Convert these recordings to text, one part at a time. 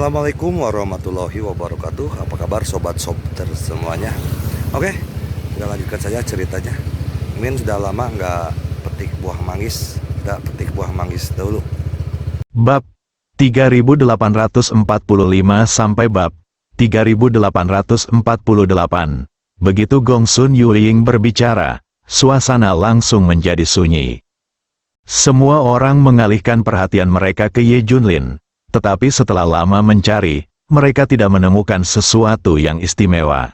Assalamualaikum warahmatullahi wabarakatuh. Apa kabar sobat-sobat semuanya? Oke, kita lanjutkan saja ceritanya. Min sudah lama nggak petik buah manggis, dahulu. Bab 3845 sampai bab 3848. Begitu Gong Sun Yueying berbicara, suasana langsung menjadi sunyi. Semua orang mengalihkan perhatian mereka ke Ye Junlin. Tetapi setelah lama mencari, mereka tidak menemukan sesuatu yang istimewa.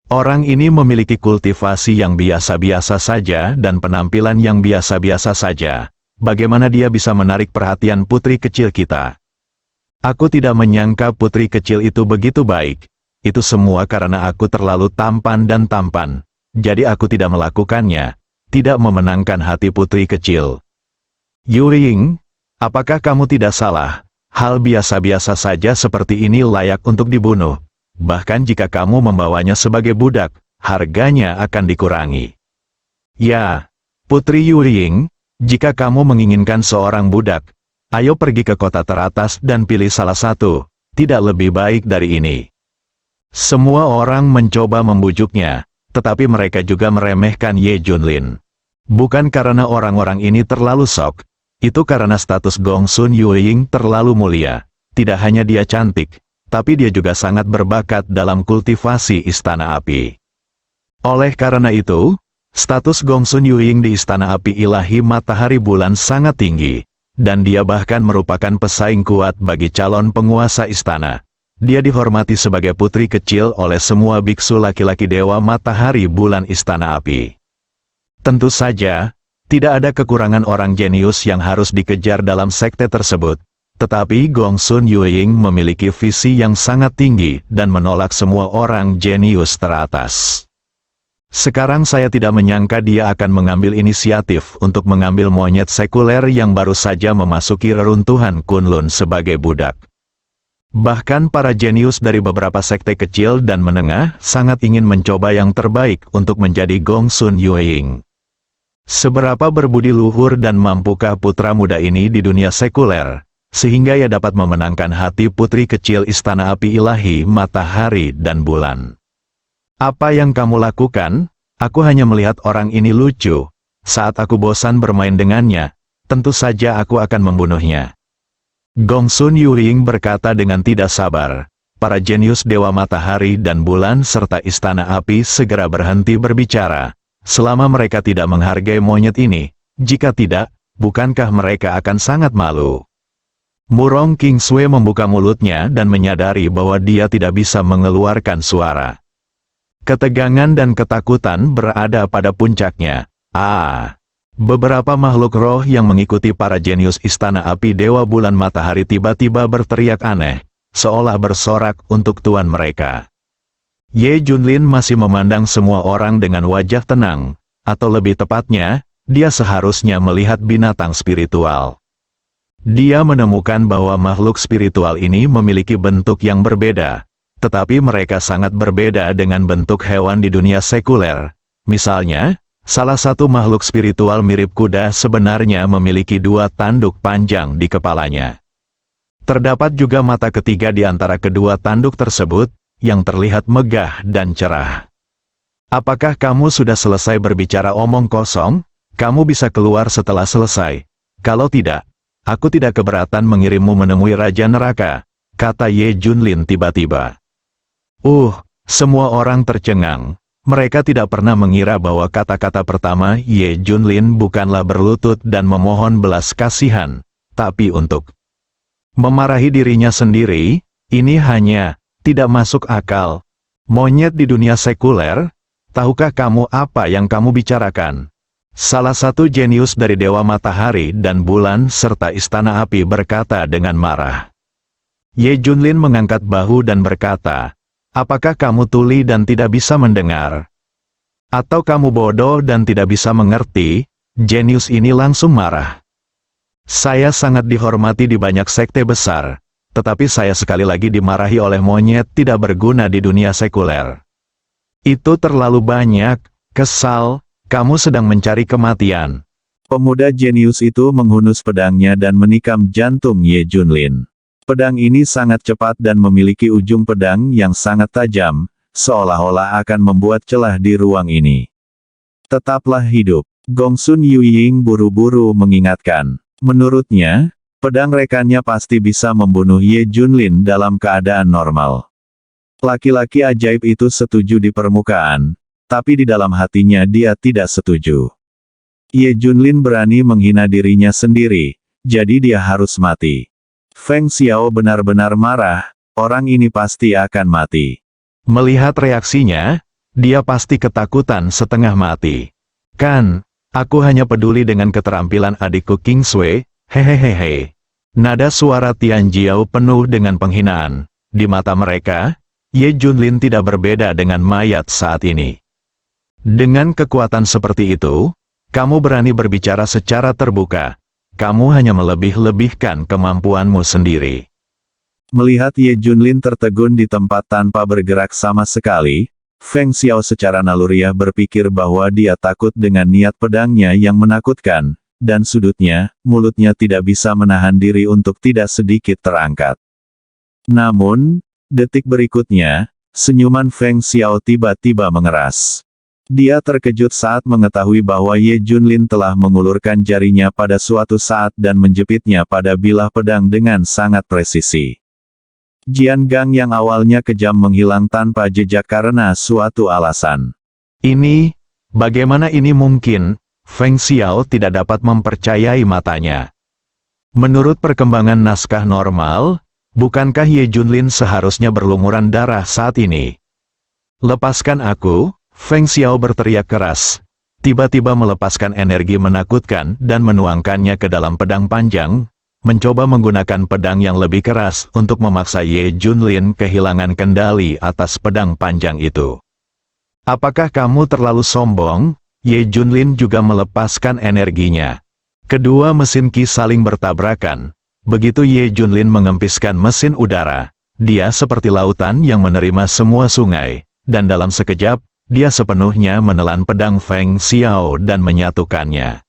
Orang ini memiliki kultivasi yang biasa-biasa saja dan penampilan yang biasa-biasa saja. Bagaimana dia bisa menarik perhatian putri kecil kita? Aku tidak menyangka putri kecil itu begitu baik. Itu semua karena aku terlalu tampan dan tampan. Jadi aku tidak melakukannya, tidak memenangkan hati putri kecil. Yueying, apakah kamu tidak salah? Hal biasa-biasa saja seperti ini layak untuk dibunuh. Bahkan jika kamu membawanya sebagai budak, harganya akan dikurangi. Ya, Putri Yueying, jika kamu menginginkan seorang budak, ayo pergi ke kota teratas dan pilih salah satu, tidak lebih baik dari ini. Semua orang mencoba membujuknya, tetapi mereka juga meremehkan Ye Junlin. Bukan karena orang-orang ini terlalu sok, itu karena status Gong Sun Yueying terlalu mulia. Tidak hanya dia cantik, tapi dia juga sangat berbakat dalam kultivasi Istana Api. Oleh karena itu, status Gong Sun Yueying di Istana Api Ilahi Matahari Bulan sangat tinggi, dan dia bahkan merupakan pesaing kuat bagi calon penguasa istana. Dia dihormati sebagai putri kecil oleh semua biksu laki-laki Dewa Matahari Bulan Istana Api. Tentu saja, tidak ada kekurangan orang jenius yang harus dikejar dalam sekte tersebut, tetapi Gong Sun Yueying memiliki visi yang sangat tinggi dan menolak semua orang jenius teratas. Sekarang saya tidak menyangka dia akan mengambil inisiatif untuk mengambil monyet sekuler yang baru saja memasuki reruntuhan Kunlun sebagai budak. Bahkan para jenius dari beberapa sekte kecil dan menengah sangat ingin mencoba yang terbaik untuk menjadi Gong Sun Yueying. Seberapa berbudi luhur dan mampukah putra muda ini di dunia sekuler, sehingga ia dapat memenangkan hati putri kecil Istana Api Ilahi Matahari dan Bulan? Apa yang kamu lakukan? Aku hanya melihat orang ini lucu. Saat aku bosan bermain dengannya, tentu saja aku akan membunuhnya. Gong Sun Yueying berkata dengan tidak sabar. Para jenius Dewa Matahari dan Bulan serta Istana Api segera berhenti berbicara. Selama mereka tidak menghargai monyet ini, jika tidak, bukankah mereka akan sangat malu? Murong Kingsue membuka mulutnya dan menyadari bahwa dia tidak bisa mengeluarkan suara. Ketegangan dan ketakutan berada pada puncaknya. Beberapa makhluk roh yang mengikuti para jenius Istana Api Dewa Bulan Matahari tiba-tiba berteriak aneh, seolah bersorak untuk tuan mereka. Ye Junlin masih memandang semua orang dengan wajah tenang, atau lebih tepatnya, dia seharusnya melihat binatang spiritual. Dia menemukan bahwa makhluk spiritual ini memiliki bentuk yang berbeda, tetapi mereka sangat berbeda dengan bentuk hewan di dunia sekuler. Misalnya, salah satu makhluk spiritual mirip kuda sebenarnya memiliki dua tanduk panjang di kepalanya. Terdapat juga mata ketiga di antara kedua tanduk tersebut, yang terlihat megah dan cerah. Apakah kamu sudah selesai berbicara omong kosong? Kamu bisa keluar setelah selesai. Kalau tidak, aku tidak keberatan mengirimmu menemui Raja Neraka, kata Ye Junlin tiba-tiba. Semua orang tercengang. Mereka tidak pernah mengira bahwa kata-kata pertama Ye Junlin bukanlah berlutut dan memohon belas kasihan, tapi untuk memarahi dirinya sendiri. Ini hanya tidak masuk akal. Monyet di dunia sekuler? Tahukah kamu apa yang kamu bicarakan? Salah satu jenius dari Dewa Matahari dan Bulan serta Istana Api berkata dengan marah. Ye Junlin mengangkat bahu dan berkata, apakah kamu tuli dan tidak bisa mendengar? Atau kamu bodoh dan tidak bisa mengerti? Jenius ini langsung marah. Saya sangat dihormati di banyak sekte besar. Tetapi saya sekali lagi dimarahi oleh monyet tidak berguna di dunia sekuler. Itu terlalu banyak, kesal, kamu sedang mencari kematian. Pemuda jenius itu menghunus pedangnya dan menikam jantung Ye Junlin. Pedang ini sangat cepat dan memiliki ujung pedang yang sangat tajam, seolah-olah akan membuat celah di ruang ini. Tetaplah hidup. Gongsun Yuying buru-buru mengingatkan. Menurutnya, pedang rekannya pasti bisa membunuh Ye Junlin dalam keadaan normal. Laki-laki ajaib itu setuju di permukaan, tapi di dalam hatinya dia tidak setuju. Ye Junlin berani menghina dirinya sendiri, jadi dia harus mati. Feng Xiao benar-benar marah, orang ini pasti akan mati. Melihat reaksinya, dia pasti ketakutan setengah mati. Kan, aku hanya peduli dengan keterampilan adikku King Sui, hehehehe. Nada suara Tian Jiao penuh dengan penghinaan. Di mata mereka, Ye Junlin tidak berbeda dengan mayat saat ini. Dengan kekuatan seperti itu, kamu berani berbicara secara terbuka. Kamu hanya melebih-lebihkan kemampuanmu sendiri. Melihat Ye Junlin tertegun di tempat tanpa bergerak sama sekali, Feng Xiao secara naluriah berpikir bahwa dia takut dengan niat pedangnya yang menakutkan, dan sudutnya, mulutnya tidak bisa menahan diri untuk tidak sedikit terangkat. Namun, detik berikutnya, senyuman Feng Xiao tiba-tiba mengeras. Dia terkejut saat mengetahui bahwa Ye Junlin telah mengulurkan jarinya pada suatu saat dan menjepitnya pada bilah pedang dengan sangat presisi. Jian Gang yang awalnya kejam menghilang tanpa jejak karena suatu alasan. Ini, bagaimana ini mungkin? Feng Xiao tidak dapat mempercayai matanya. Menurut perkembangan naskah normal, bukankah Ye Junlin seharusnya berlumuran darah saat ini? Lepaskan aku, Feng Xiao berteriak keras. Tiba-tiba melepaskan energi menakutkan dan menuangkannya ke dalam pedang panjang, mencoba menggunakan pedang yang lebih keras untuk memaksa Ye Junlin kehilangan kendali atas pedang panjang itu. Apakah kamu terlalu sombong? Ye Junlin juga melepaskan energinya. Kedua mesin Qi saling bertabrakan. Begitu Ye Junlin mengempiskan mesin udara, dia seperti lautan yang menerima semua sungai, dan dalam sekejap, dia sepenuhnya menelan pedang Feng Xiao dan menyatukannya.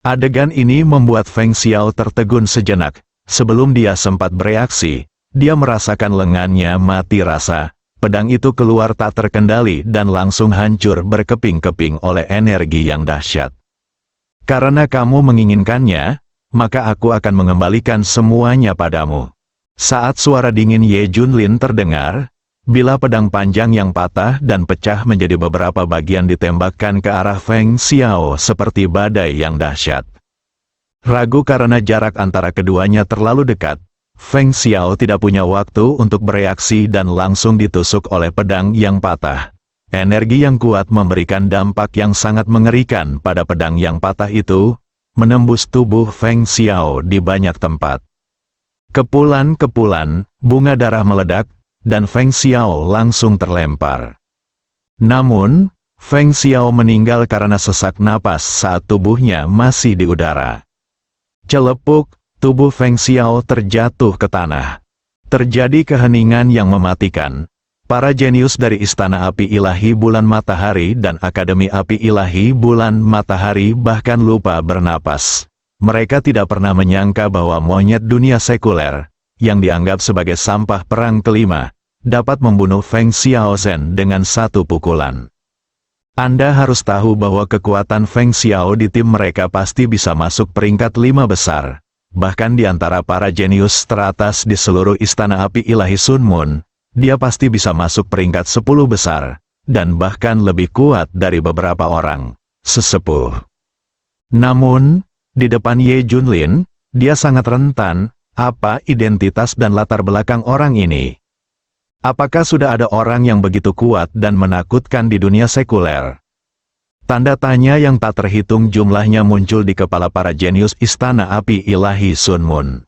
Adegan ini membuat Feng Xiao tertegun sejenak. Sebelum dia sempat bereaksi, dia merasakan lengannya mati rasa. Pedang itu keluar tak terkendali dan langsung hancur berkeping-keping oleh energi yang dahsyat. Karena kamu menginginkannya, maka aku akan mengembalikan semuanya padamu. Saat suara dingin Ye Junlin terdengar, bilah pedang panjang yang patah dan pecah menjadi beberapa bagian ditembakkan ke arah Feng Xiao seperti badai yang dahsyat. Ragu karena jarak antara keduanya terlalu dekat, Feng Xiao tidak punya waktu untuk bereaksi dan langsung ditusuk oleh pedang yang patah. Energi yang kuat memberikan dampak yang sangat mengerikan pada pedang yang patah itu, menembus tubuh Feng Xiao di banyak tempat. Kepulan-kepulan, bunga darah meledak, dan Feng Xiao langsung terlempar. Namun, Feng Xiao meninggal karena sesak napas saat tubuhnya masih di udara. Celepuk, tubuh Feng Xiao terjatuh ke tanah. Terjadi keheningan yang mematikan. Para jenius dari Istana Api Ilahi Bulan Matahari dan Akademi Api Ilahi Bulan Matahari bahkan lupa bernapas. Mereka tidak pernah menyangka bahwa monyet dunia sekuler, yang dianggap sebagai sampah perang kelima, dapat membunuh Feng Xiao Zhen dengan satu pukulan. Anda harus tahu bahwa kekuatan Feng Xiao di tim mereka pasti bisa masuk peringkat 5 besar. Bahkan di antara para jenius teratas di seluruh Istana Api Ilahi Sun Moon, dia pasti bisa masuk peringkat 10 besar, dan bahkan lebih kuat dari beberapa orang sesepuh. Namun, di depan Ye Junlin, dia sangat rentan. Apa identitas dan latar belakang orang ini? Apakah sudah ada orang yang begitu kuat dan menakutkan di dunia sekuler? Tanda tanya yang tak terhitung jumlahnya muncul di kepala para jenius Istana Api Ilahi Sun Moon.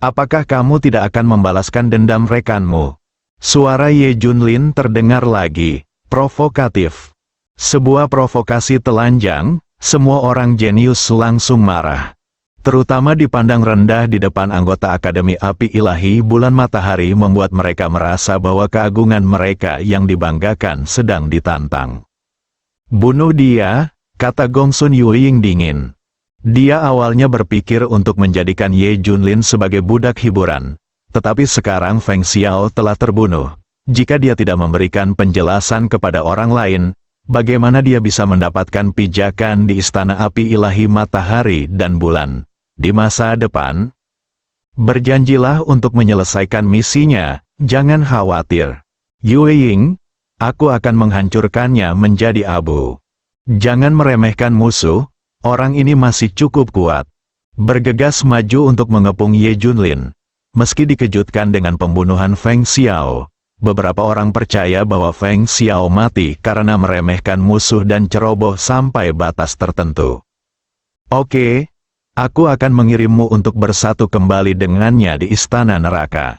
Apakah kamu tidak akan membalaskan dendam rekanmu? Suara Ye Junlin terdengar lagi, provokatif. Sebuah provokasi telanjang, semua orang jenius langsung marah. Terutama dipandang rendah di depan anggota Akademi Api Ilahi Bulan Matahari membuat mereka merasa bahwa keagungan mereka yang dibanggakan sedang ditantang. Bunuh dia, kata Gongsun Yuying dingin. Dia awalnya berpikir untuk menjadikan Ye Junlin sebagai budak hiburan, Tetapi sekarang Feng Xiao telah terbunuh. Jika dia tidak memberikan penjelasan kepada orang lain, bagaimana dia bisa mendapatkan pijakan di Istana Api Ilahi Matahari dan Bulan di masa depan? Berjanjilah untuk menyelesaikan misinya, jangan khawatir. Yue Ying, aku akan menghancurkannya menjadi abu. Jangan meremehkan musuh, orang ini masih cukup kuat. Bergegas maju untuk mengepung Ye Junlin. Meski dikejutkan dengan pembunuhan Feng Xiao, beberapa orang percaya bahwa Feng Xiao mati karena meremehkan musuh dan ceroboh sampai batas tertentu. Oke, aku akan mengirimmu untuk bersatu kembali dengannya di Istana Neraka.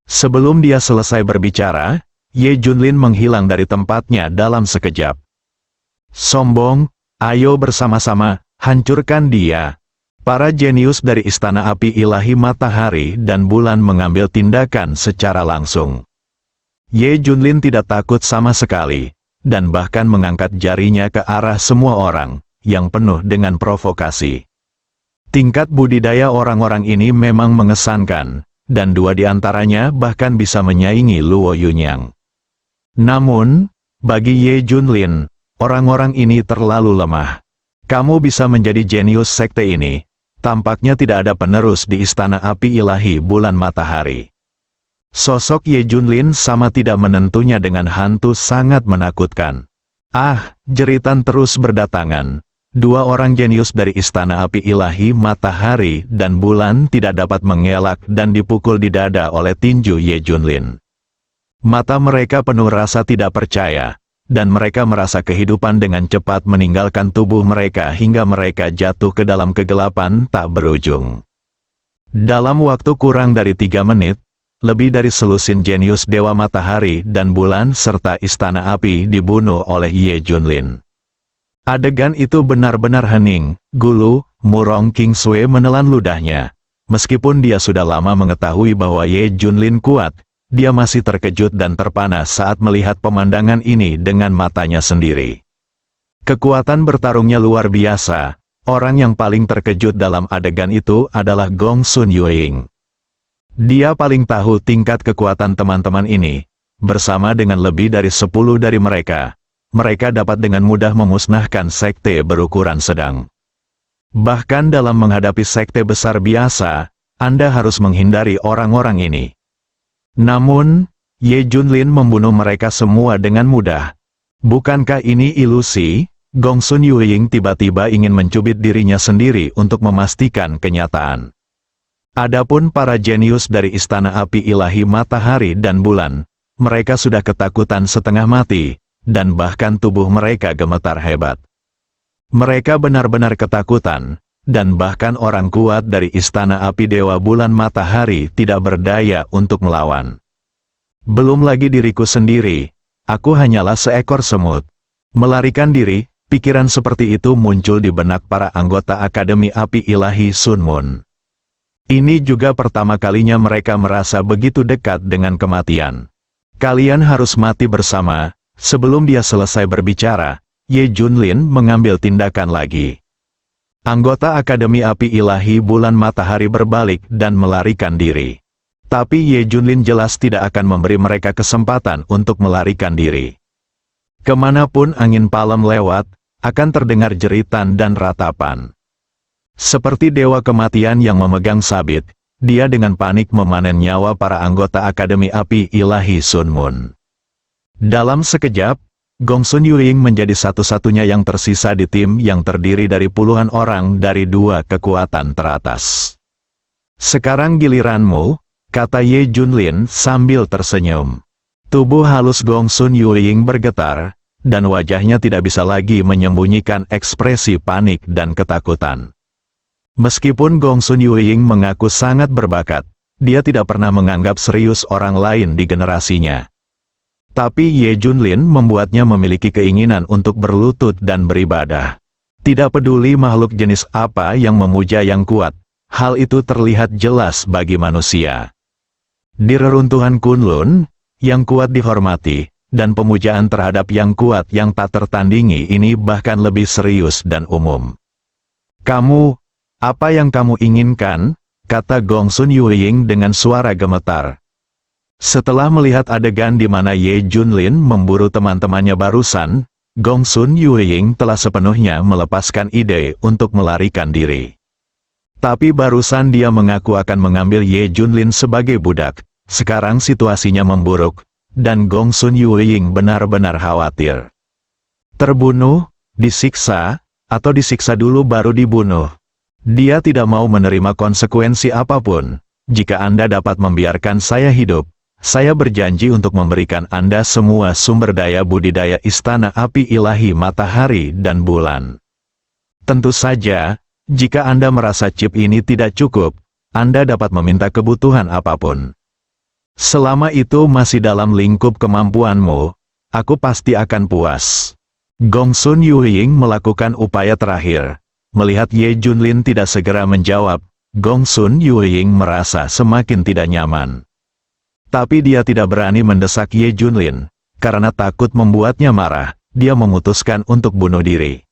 Sebelum dia selesai berbicara, Ye Junlin menghilang dari tempatnya dalam sekejap. Sombong, ayo bersama-sama, hancurkan dia. Para jenius dari Istana Api Ilahi Matahari dan Bulan mengambil tindakan secara langsung. Ye Junlin tidak takut sama sekali, dan bahkan mengangkat jarinya ke arah semua orang, yang penuh dengan provokasi. Tingkat budidaya orang-orang ini memang mengesankan, dan dua di antaranya bahkan bisa menyaingi Luo Yunyang. Namun, bagi Ye Junlin, orang-orang ini terlalu lemah. Kamu bisa menjadi jenius sekte ini. Tampaknya tidak ada penerus di Istana Api Ilahi Bulan Matahari. Sosok Ye Junlin sama tidak menentunya dengan hantu sangat menakutkan. Ah, jeritan terus berdatangan. Dua orang jenius dari Istana Api Ilahi Matahari dan Bulan tidak dapat mengelak dan dipukul di dada oleh tinju Ye Junlin. Mata mereka penuh rasa tidak percaya, dan mereka merasa kehidupan dengan cepat meninggalkan tubuh mereka hingga mereka jatuh ke dalam kegelapan tak berujung. Dalam waktu kurang dari 3 menit, lebih dari selusin jenius Dewa Matahari dan Bulan serta Istana Api dibunuh oleh Ye Junlin. Adegan itu benar-benar hening, Gulu, Murong King Sui menelan ludahnya. Meskipun dia sudah lama mengetahui bahwa Ye Junlin kuat, dia masih terkejut dan terpana saat melihat pemandangan ini dengan matanya sendiri. Kekuatan bertarungnya luar biasa. Orang yang paling terkejut dalam adegan itu adalah Gong Sun Yueying. Dia paling tahu tingkat kekuatan teman-teman ini. Bersama dengan lebih dari 10 dari mereka, mereka dapat dengan mudah memusnahkan sekte berukuran sedang. Bahkan dalam menghadapi sekte besar biasa, Anda harus menghindari orang-orang ini. Namun, Ye Junlin membunuh mereka semua dengan mudah. Bukankah ini ilusi? Gong Sun Yueying tiba-tiba ingin mencubit dirinya sendiri untuk memastikan kenyataan. Adapun para jenius dari Istana Api Ilahi Matahari dan Bulan, mereka sudah ketakutan setengah mati, dan bahkan tubuh mereka gemetar hebat. Mereka benar-benar ketakutan, dan bahkan orang kuat dari Istana Api Dewa Bulan Matahari tidak berdaya untuk melawan. Belum lagi diriku sendiri, aku hanyalah seekor semut. Melarikan diri, pikiran seperti itu muncul di benak para anggota Akademi Api Ilahi Sun Moon. Ini juga pertama kalinya mereka merasa begitu dekat dengan kematian. Kalian harus mati bersama. Sebelum dia selesai berbicara, Ye Junlin mengambil tindakan lagi. Anggota Akademi Api Ilahi Bulan Matahari berbalik dan melarikan diri. Tapi Ye Junlin jelas tidak akan memberi mereka kesempatan untuk melarikan diri. Kemanapun angin palem lewat, akan terdengar jeritan dan ratapan. Seperti dewa kematian yang memegang sabit, dia dengan panik memanen nyawa para anggota Akademi Api Ilahi Sun Moon. Dalam sekejap, Gong Sun Yueying menjadi satu-satunya yang tersisa di tim yang terdiri dari puluhan orang dari dua kekuatan teratas. Sekarang giliranmu, kata Ye Junlin sambil tersenyum. Tubuh halus Gong Sun Yueying bergetar, dan wajahnya tidak bisa lagi menyembunyikan ekspresi panik dan ketakutan. Meskipun Gong Sun Yueying mengaku sangat berbakat, dia tidak pernah menganggap serius orang lain di generasinya. Tapi Ye Junlin membuatnya memiliki keinginan untuk berlutut dan beribadah. Tidak peduli makhluk jenis apa yang memuja yang kuat, hal itu terlihat jelas bagi manusia. Di reruntuhan Kunlun, yang kuat dihormati, dan pemujaan terhadap yang kuat yang tak tertandingi ini bahkan lebih serius dan umum. Kamu, apa yang kamu inginkan? kata Gong Sun Yuying dengan suara gemetar. Setelah melihat adegan di mana Ye Junlin memburu teman-temannya barusan, Gong Sun Yuying telah sepenuhnya melepaskan ide untuk melarikan diri. Tapi barusan dia mengaku akan mengambil Ye Junlin sebagai budak. Sekarang situasinya memburuk, dan Gong Sun Yuying benar-benar khawatir. Terbunuh, disiksa, atau disiksa dulu baru dibunuh. Dia tidak mau menerima konsekuensi apapun. Jika Anda dapat membiarkan saya hidup, saya berjanji untuk memberikan Anda semua sumber daya budidaya Istana Api Ilahi Matahari dan Bulan. Tentu saja, jika Anda merasa chip ini tidak cukup, Anda dapat meminta kebutuhan apapun. Selama itu masih dalam lingkup kemampuanmu, aku pasti akan puas. Gong Sun Yuying melakukan upaya terakhir. Melihat Ye Junlin tidak segera menjawab, Gong Sun Yuying merasa semakin tidak nyaman. Tapi dia tidak berani mendesak Ye Junlin, karena takut membuatnya marah, dia memutuskan untuk bunuh diri.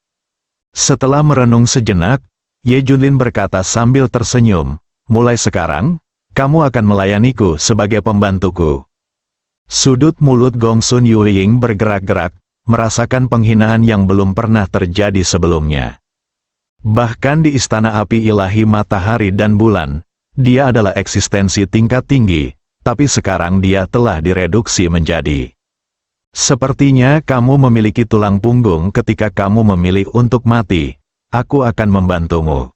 Setelah merenung sejenak, Ye Junlin berkata sambil tersenyum, mulai sekarang, kamu akan melayaniku sebagai pembantuku. Sudut mulut Gong Sun Yuying bergerak-gerak, merasakan penghinaan yang belum pernah terjadi sebelumnya. Bahkan di Istana Api Ilahi Matahari dan Bulan, dia adalah eksistensi tingkat tinggi, tapi sekarang dia telah direduksi menjadi. Sepertinya kamu memiliki tulang punggung ketika kamu memilih untuk mati, aku akan membantumu.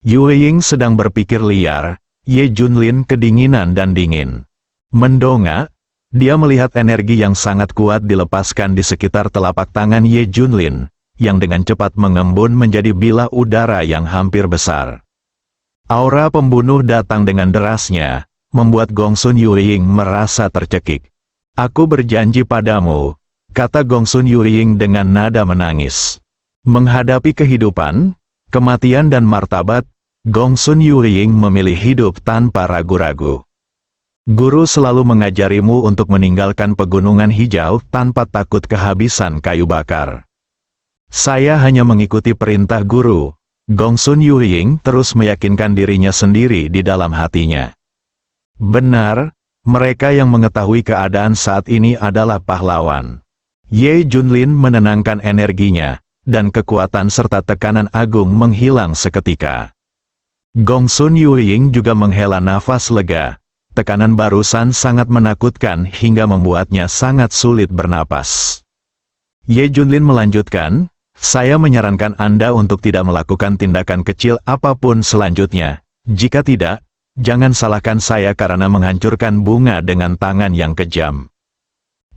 Yuying sedang berpikir liar, Ye Junlin kedinginan dan dingin. Mendongak, dia melihat energi yang sangat kuat dilepaskan di sekitar telapak tangan Ye Junlin, yang dengan cepat mengembun menjadi bilah udara yang hampir besar. Aura pembunuh datang dengan derasnya, membuat Gong Sun Yuying merasa tercekik. Aku berjanji padamu, kata Gong Sun Yuying dengan nada menangis. Menghadapi kehidupan, kematian dan martabat, Gong Sun Yuying memilih hidup tanpa ragu-ragu. Guru selalu mengajarimu untuk meninggalkan pegunungan hijau tanpa takut kehabisan kayu bakar. Saya hanya mengikuti perintah guru. Gong Sun Yuying terus meyakinkan dirinya sendiri di dalam hatinya. Benar, mereka yang mengetahui keadaan saat ini adalah pahlawan. Ye Junlin menenangkan energinya, dan kekuatan serta tekanan agung menghilang seketika. Gong Sun Yuying juga menghela nafas lega. Tekanan barusan sangat menakutkan hingga membuatnya sangat sulit bernapas. Ye Junlin melanjutkan, saya menyarankan Anda untuk tidak melakukan tindakan kecil apapun selanjutnya. Jika tidak, jangan salahkan saya karena menghancurkan bunga dengan tangan yang kejam.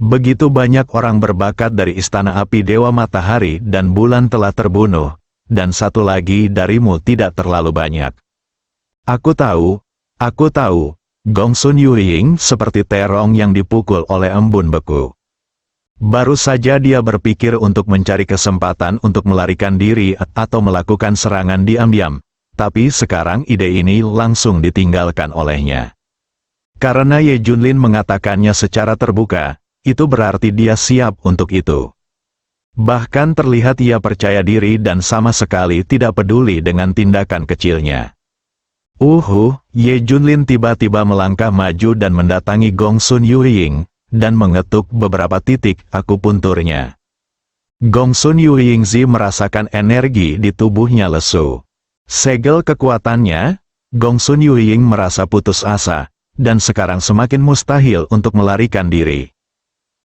Begitu banyak orang berbakat dari Istana Api Dewa Matahari dan Bulan telah terbunuh, dan satu lagi darimu tidak terlalu banyak. Aku tahu, Gong Sun Yuying seperti terong yang dipukul oleh embun beku. Baru saja dia berpikir untuk mencari kesempatan untuk melarikan diri atau melakukan serangan diam-diam. Tapi sekarang ide ini langsung ditinggalkan olehnya. Karena Ye Junlin mengatakannya secara terbuka, itu berarti dia siap untuk itu. Bahkan terlihat ia percaya diri dan sama sekali tidak peduli dengan tindakan kecilnya. Ye Junlin tiba-tiba melangkah maju dan mendatangi Gong Sun Yuying, dan mengetuk beberapa titik akupunturnya. Gong Sun Yuying merasakan energi di tubuhnya lesu. Segel kekuatannya, Gong Sun Yuying merasa putus asa, dan sekarang semakin mustahil untuk melarikan diri.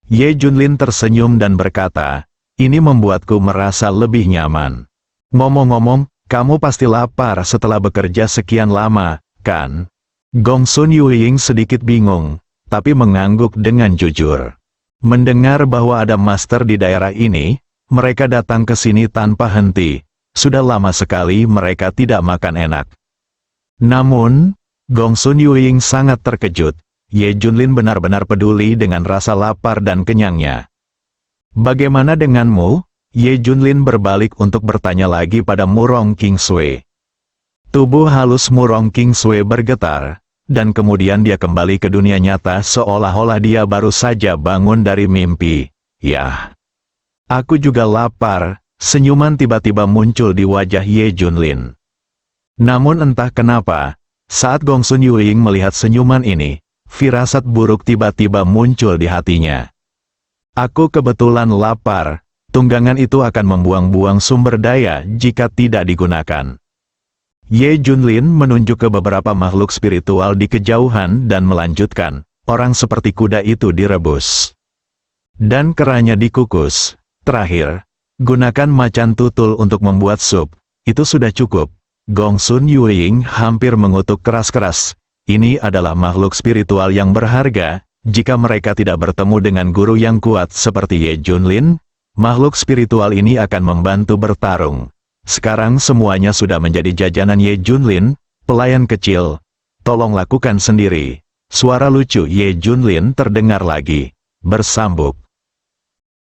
Ye Junlin tersenyum dan berkata, ini membuatku merasa lebih nyaman. Ngomong-ngomong, kamu pasti lapar setelah bekerja sekian lama, kan? Gong Sun Yuying sedikit bingung, tapi mengangguk dengan jujur. Mendengar bahwa ada master di daerah ini, mereka datang ke sini tanpa henti. Sudah lama sekali mereka tidak makan enak. Namun, Gong Sun Yuying sangat terkejut. Ye Junlin benar-benar peduli dengan rasa lapar dan kenyangnya. Bagaimana denganmu? Ye Junlin berbalik untuk bertanya lagi pada Murong King Sui. Tubuh halus Murong King Sui bergetar, dan kemudian dia kembali ke dunia nyata seolah-olah dia baru saja bangun dari mimpi. Yah, aku juga lapar. Senyuman tiba-tiba muncul di wajah Ye Junlin. Namun entah kenapa, Saat Gong Sun Yueying melihat senyuman ini, firasat buruk tiba-tiba muncul di hatinya. Aku kebetulan lapar, tunggangan itu akan membuang-buang sumber daya jika tidak digunakan. Ye Junlin menunjuk ke beberapa makhluk spiritual di kejauhan dan melanjutkan, orang seperti kuda itu direbus. Dan keranya dikukus. Terakhir, gunakan macan tutul untuk membuat sup, itu sudah cukup. Gong Sun Yueying hampir mengutuk keras-keras. Ini adalah makhluk spiritual yang berharga, jika mereka tidak bertemu dengan guru yang kuat seperti Ye Junlin, makhluk spiritual ini akan membantu bertarung. Sekarang semuanya sudah menjadi jajanan Ye Junlin, pelayan kecil. Tolong lakukan sendiri. Suara lucu Ye Junlin terdengar lagi. Bersambuk.